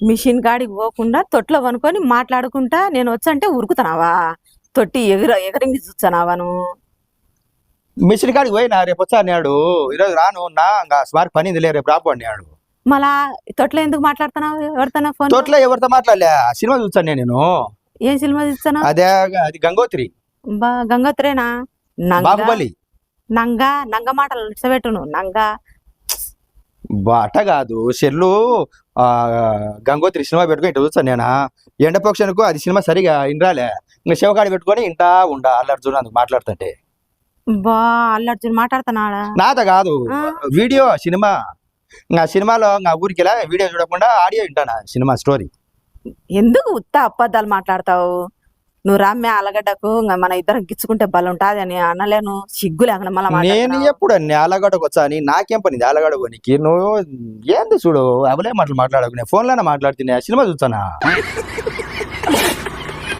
Machine కాడికి పోకుండా తొట్లో వనుకొని మాట్లాడుకుంటా నేను వచ్చంటే ఉరుకుతున్నావా? తొట్టి ఎగరింగి చూస్తున్నావా నువ్వు? మిషన్ కాడికి పోయినా రేపు వచ్చా అన్నాడు. ఈరోజు రాను నా ఇంకా స్మార్ట్ పని లే రేపు రాపు అన్నాడు. మళ్ళా తొట్లో ఎందుకు మాట్లాడుతున్నావు? ఎవరితో ఫోన్? తోటలో ఎవరితో మాట్లాడలే, సినిమా చూసాను నేను. ఏం సినిమా చూస్తాను? అదే అది గంగోత్రి గంగోత్రేనా? బాహుబలి. నంగ మాటలు నిచ్చబెట్టును నంగా. అట్ట కాదు చెల్లు. గంగోత్రి సినిమా పెట్టుకుని ఇట్లా చూస్తాను నేను. ఎండపక్షనుకు అది సినిమా సరిగా ఇంరాలే. ఇంకా శివకాడి పెట్టుకొని ఇంటా ఉండా అల్లర్జున్ అందుకు మాట్లాడుతుంటే. అల్లర్జున్ మాట్లాడుతున్నాడా? నాత కాదు, వీడియో సినిమా. ఇంకా సినిమాలో ఇంకా ఊరికి ఇలా వీడియో చూడకుండా ఆడియో వింటానా సినిమా స్టోరీ. ఎందుకు ఉత్త అబద్ధాలు మాట్లాడతావు? నువ్వు రమ్మే అలగడ్డకు మన ఇద్దరం గిచ్చుకుంటే బలం ఉంటుంది అని అనలేను. సిగ్గు లేకుండా మళ్ళీ నేను ఎప్పుడు నేలగడకు వచ్చా అని నాకేం పని నేలగడకు నీకు? నువ్వు ఏంది చూడు అవలే మాటలు మాట్లాడకు. నేను ఫోన్లోనే మాట్లాడుతున్నా, సినిమా చూస్తానా.